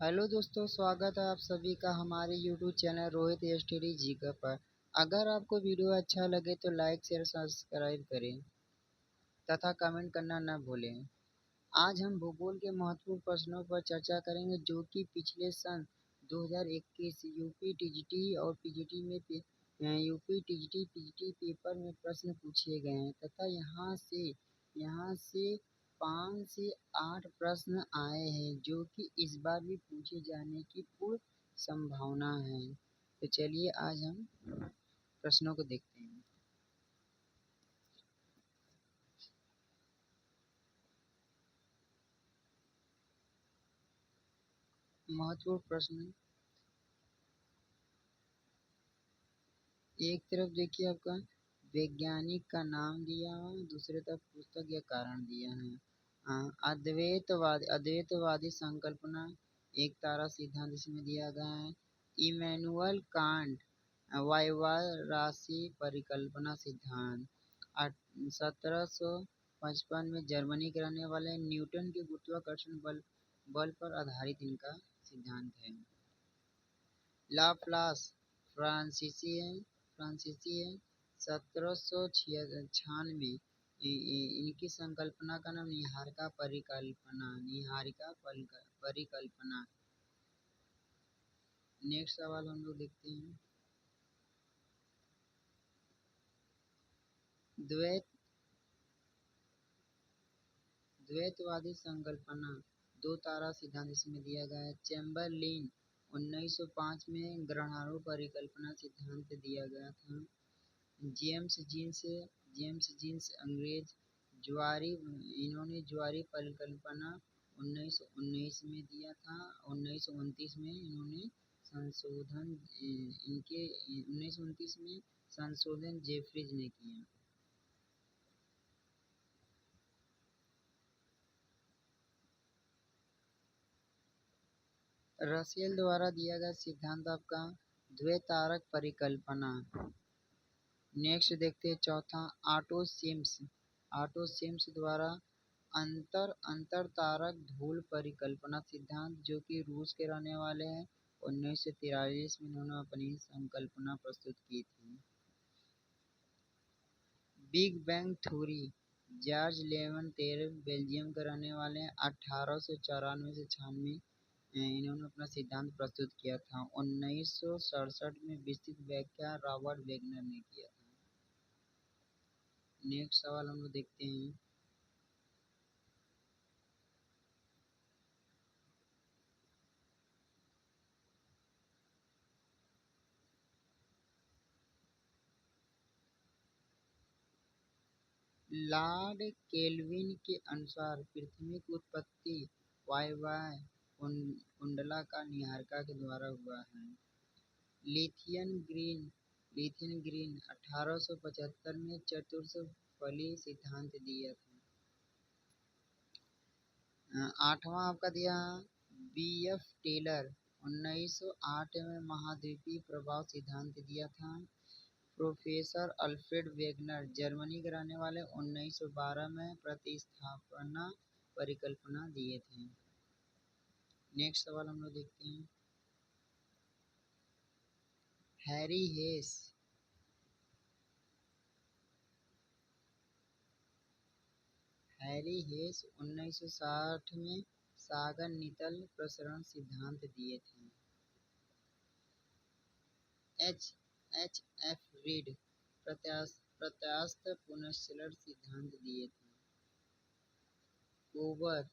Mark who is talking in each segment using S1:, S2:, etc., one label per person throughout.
S1: Hello दोस्तों, स्वागत है आप सभी का हमारे YouTube channel Rohit study GK पर। अगर आपको वीडियो अच्छा लगे तो लाइक शेयर सब्सक्राइब करें तथा कमेंट करना न भूलें। आज हम भूगोल के महत्वपूर्ण प्रश्नों पर चर्चा करेंगे जो कि पिछले सन 2021 यूपी टीजीटी और पीजीटी में यूपी टीजीटी पीजीटी पेपर में प्रश्न पूछे गए हैं तथा यहाँ से 5 से 8 प्रश्न आए हैं जो कि इस बार भी पूछे जाने की पूर्ण संभावना है। तो चलिए आज हम प्रश्नों को देखते हैं। महत्वपूर्ण प्रश्न, एक तरफ देखिए आपका वैज्ञानिक का नाम दिया है, दूसरे तरफ पुस्तक या कारण दिया है। अद्वैतवादी संकल्पना, एक तारा सिद्धांत इसमें दिया गया है। इमैनुअल कांट वायवा राशि परिकल्पना सिद्धांत। 1755 में जर्मनी के रहने वाले न्यूटन के गुरुत्वाकर्षण बल पर आधारित इनका सिद्धांत है। लाप्लास फ्रांसीसी है 1796। इनकी संकल्पना का नाम निहारिका परिकल्पना। नेक्स्ट सवाल हम लोग देखते हैं। द्वैत द्वैतवादी संकल्पना, दो तारा सिद्धांत इसमें दिया गया है। चैम्बरलिन 1905 में ग्रहाणु परिकल्पना सिद्धांत दिया गया था। जेम्स जीन्स अंग्रेज, ज्वारी इन्होंने ज्वारी परिकल्पना 1919 में दिया था। 1929 में इन्होंने संशोधन इनके 1929 में संशोधन जेफ्रीज ने किया। रसेल द्वारा दिया गया सिद्धांत आपका द्वैतारक परिकल्पना। नेक्स्ट देखते हैं चौथा, ऑटो सिम्स द्वारा अंतर तारक धूल परिकल्पना सिद्धांत, जो कि रूस के रहने वाले हैं। 1943 में इन्होंने अपनी संकल्पना प्रस्तुत की थी। बिग बैंग थ्योरी, जॉर्ज लेवनतेर बेल्जियम के रहने वाले हैं। 1894 से 96 इन्होंने अपना सिद्धांत प्रस्तुत किया था। 1967 में विस्तृत व्याख्या रॉबर्ट वेगनर ने किया था। नेक्स्ट सवाल हम लोग देखते हैं। लॉर्ड केल्विन के अनुसार पृथ्वी की उत्पत्ति वायव्य कुंडला का निहारिका के द्वारा हुआ है। लिथियन ग्रीन 1875 में चतुर्फली सिद्धांत दिया था। आठवां आपका दिया बी.एफ. टेलर 1908 में महाद्वीपीय प्रभाव सिद्धांत दिया था। प्रोफेसर अल्फ्रेड वेगनर जर्मनी के रहने वाले 1912 में प्रतिस्थापना परिकल्पना दिए थे। नेक्स्ट सवाल हम लोग देखते हैं। हैरी हेस 1960 में सागर नितल प्रसरण सिद्धांत दिए थे। एच एफ रीड प्रत्यास्थ पुनश्चलन सिद्धांत दिए थे। कोबर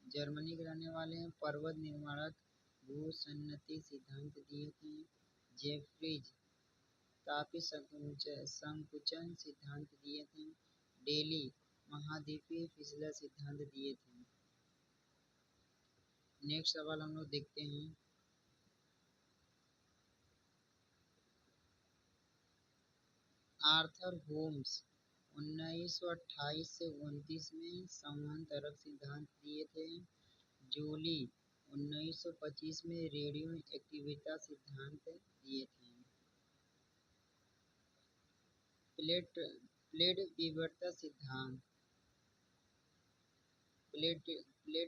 S1: जर्मनी के रहने वाले हैं, पर्वत निर्माणक भूसन्नति सिद्धांत दिए थे। जेफ्रीज तापीय संकुचन सिद्धांत दिए थे। डेली महाद्वीपीय फिसलन सिद्धांत दिए थे। नेक्स्ट सवाल हम लोग देखते हैं। आर्थर होम्स 1928 से 29 में संवहन तरंग सिद्धांत दिए थे। जोली 1925 में रेडियो एक्टिविटी सिद्धांत दिए थे। प्लेट विवर्तन सिद्धांत, प्लेट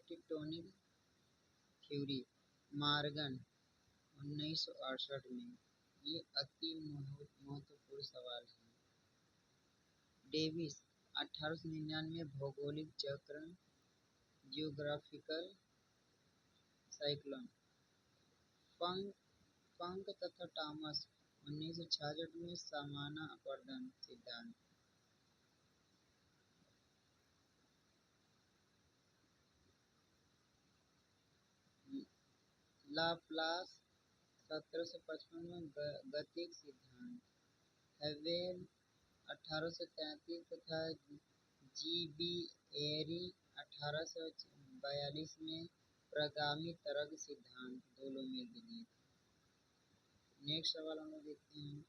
S1: टेक्टोनिक थ्योरी मार्गन 1968 में। ये अति महत्वपूर्ण सवाल है। डेविस 1899 भौगोलिक चक्र जियोग्राफिकल साइक्लोन। फंक फंक तथा टॉमस 1966 में समाना अपर्दन सिद्धांत। लाप्लास 1755 में गतिक सिद्धांत। हेवेल 1833 तथा जी.बी. एरी 1842 में प्रगामी तरंग सिद्धांत दोनों मिल दिए थे। नेक्स्ट सवाल हम लोग देखते हैं।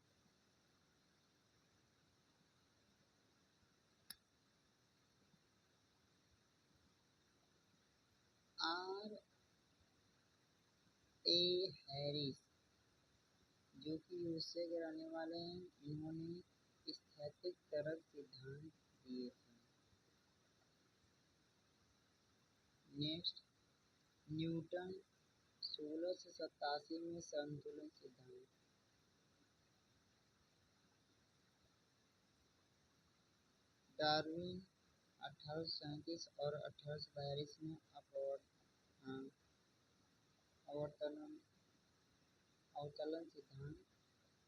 S1: आर ए हैरिस जो कि यूएसए के रहने वाले हैं, इन्होंने स्थैतिक तरंग सिद्धांत दिए थे। नेक्स्ट न्यूटन 1687 में संतुलन सिद्धांत। डार्विन 1837 और 1842 में अवतरण सिद्धांत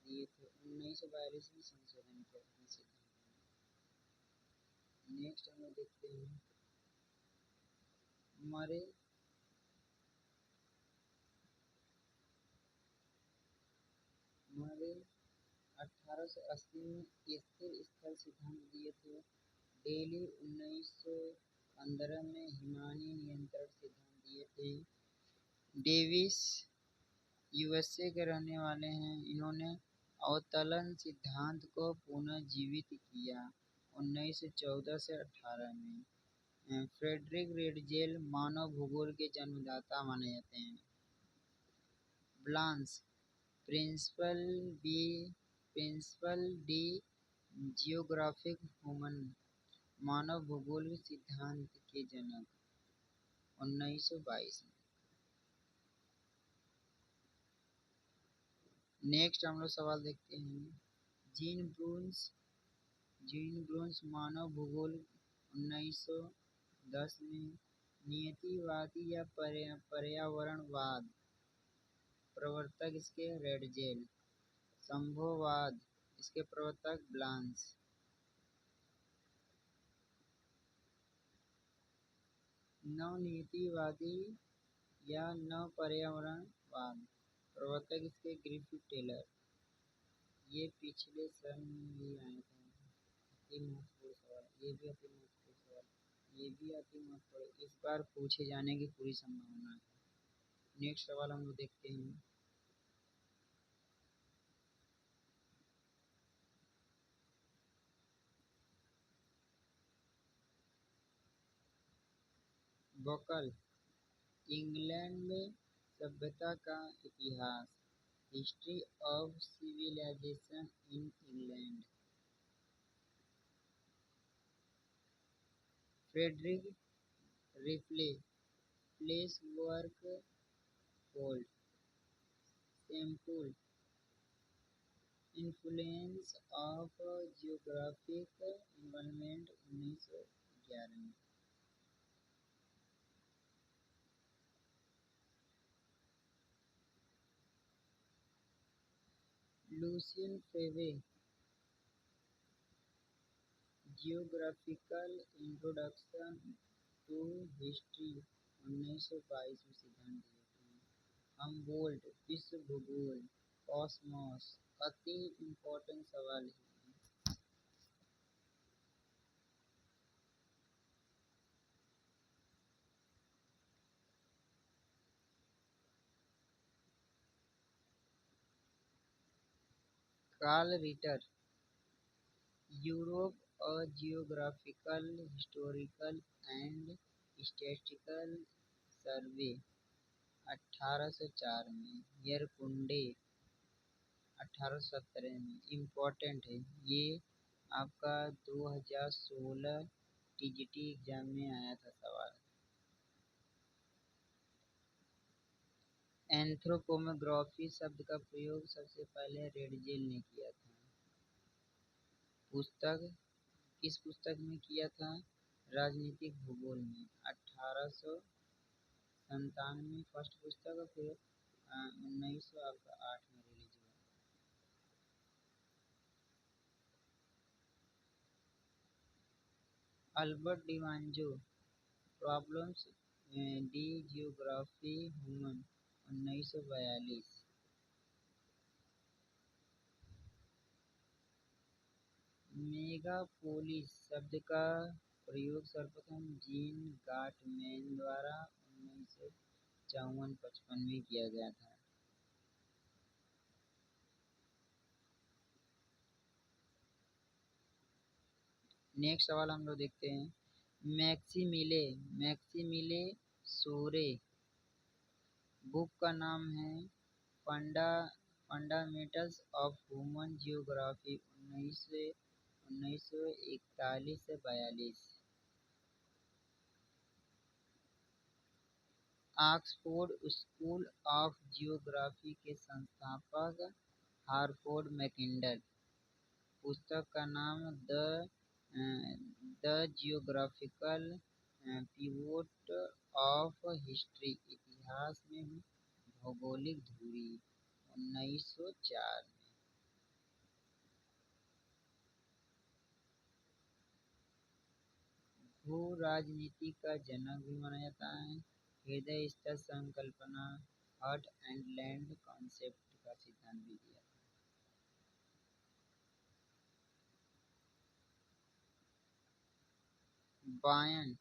S1: दिए थे। 1942 में संशोधन किया था सिद्धांत। नेक्स्ट हम लोग देखते हैं मरे मरे 1880 में स्थिर स्थल सिद्धांत दिए थे। डेली 1915 में हिमानी नियंत्रण सिद्धांत दिए थे। डेविस यूएसए के रहने वाले हैं, इन्होंने अवतलन सिद्धांत को पुनर्जीवित किया 1914 से 18 में। फ्रेडरिक रेडजेल मानव भूगोल के जन्मदाता माने जाते हैं। ब्लांस प्रिंसिपल बी प्रिंसिपल डी जियोग्राफिक ह्यूमन मानव भूगोल सिद्धांत के जनक 1922 में। नेक्स्ट हम लोग सवाल देखते हैं। जीन ब्रून्स मानव भूगोल 1910 में। नियतिवादी या पर्यावरणवाद प्रवर्तक इसके रेडजेल। संभववाद इसके प्रवर्तक ब्लांस। नवनीतिवादी या नव पर्यावरणवाद प्रवर्तक इसके ग्रिफिथ टेलर। ये पिछले सन में भी आया था। अति महत्वपूर्ण सवाल, ये भी अति महत्वपूर्ण सवाल, ये भी अति महत्वपूर्ण, इस बार पूछे जाने की पूरी संभावना है। नेक्स्ट सवाल हम लोग देखते हैं। बकल इंग्लैंड में सभ्यता का इतिहास। History of civilization in England. Frederick Ripley place work hold Semple influence of geographic environment 1911 में। Lucien Febvre geographical introduction to history 1922 में सिद्धांत दिए थे। हमबोल्ट विश्व भूगोल कॉस्मोस अति इम्पोर्टेंट सवाल है। Carl Ritter Europe a geographical historical and statistical survey 1804 में। यरकुंडे 1817 में। इम्पोर्टेंट है ये, आपका 2016 टीजीटी एग्जाम में आया था सवाल। एंथ्रोपोमेग्राफी शब्द का प्रयोग सबसे पहले रेडजेल ने किया था। पुस्तक किस पुस्तक में किया था? राजनीतिक भूगोल में 1897 फर्स्ट पुस्तक, और फिर 1908 में रिलीज हुआ। Albert Demangeon, problems de geography human, 1942। Megalopolis शब्द का प्रयोग सर्वप्रथम जीन गाटमैन द्वारा 1954-55 में किया गया था। नेक्स्ट सवाल हम लोग देखते हैं। मैक्सिमिले सोरे बुक का नाम है फंडामेंटल्स ऑफ ह्यूमन जियोग्राफी, 1941 से 42। ऑक्सफोर्ड स्कूल ऑफ जियोग्राफी के संस्थापक हार्फोर्ड मैकिंडल। पुस्तक का नाम the geographical pivot of history, इतिहास में भौगोलिक धुरी, 1904। भू राजनीति का जनक भी माना जाता है। हृदय स्तर संकल्पना, हार्ट एंड लैंड कॉन्सेप्ट का सिद्धांत भी दिया। बायन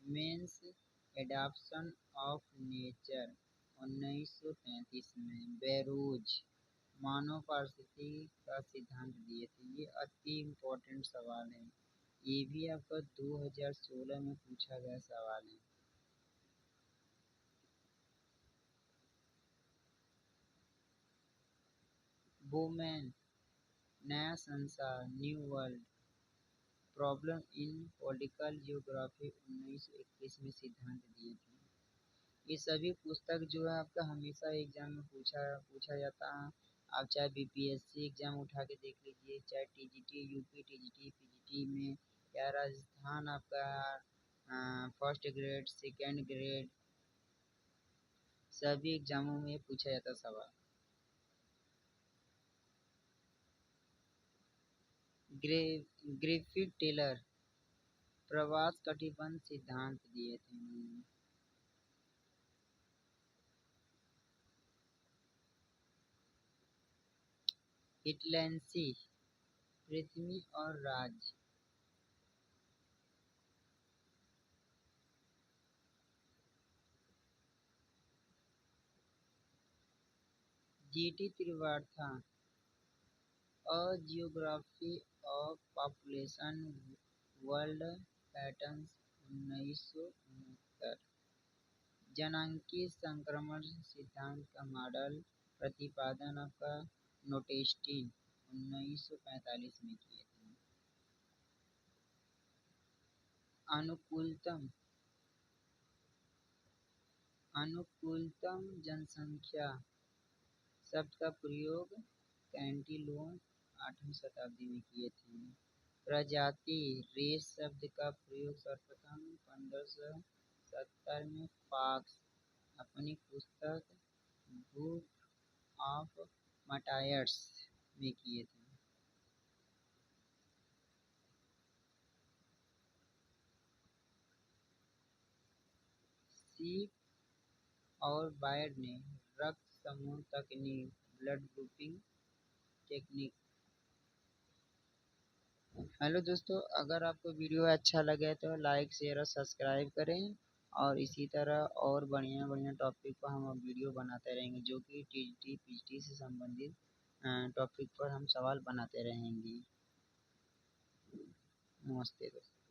S1: मेंस एडाप्शन ऑफ नेचर, 1935 में। बैरोज मानव पारिस्थितिकी का सिद्धांत दिए थे। ये अति इम्पोर्टेंट सवाल है, ये भी आपका 2016 में पूछा गया सवाल है। बोमैन, नया संसार, new world, problem in political geography, 1921 में सिद्धांत दिए थे। ये सभी पुस्तक जो है आपका हमेशा एग्जाम में पूछा जाता है। आप चाहे बीपीएससी एग्जाम उठा के देख लीजिए, चाहे टीजीटी, यूपी, टीजीटी, पीजीटी में, या राजस्थान आपका फर्स्ट ग्रेड, सेकेंड ग्रेड, सभी एग्जामों में पूछा जाता सवाल। ग्रिफिथ टेलर प्रवास कटिबंध सिद्धांत दिए थे। हिटलैंसी, पृथ्वी और राज। G T Trewartha, a geography of population world patterns, 1969। जनांकीय संक्रमण सिद्धांत का मॉडल प्रतिपादन आपका नोटेस्टीन, 1945 में किए थे। अनुकूलतम जनसंख्या शब्द का प्रयोग कैंटिलोन 8वीं शताब्दी में किए थे। प्रजाति रेस शब्द का प्रयोग सर्वप्रथम 1570 में फॉक्स अपनी पुस्तक बुक ऑफ मार्टायर्स में किए थे। सी और बायड ने रक्त समूह तकनीक, ब्लड ग्रुपिंग टेक्निक। हेलो दोस्तों, अगर आपको वीडियो अच्छा लगे तो लाइक, शेयर और सब्सक्राइब करें, और इसी तरह और बढ़िया बढ़िया टॉपिक पर हम वीडियो बनाते रहेंगे, जो कि टीजीटी पीजीटी से संबंधित टॉपिक पर हम सवाल बनाते रहेंगे। नमस्ते दोस्तों।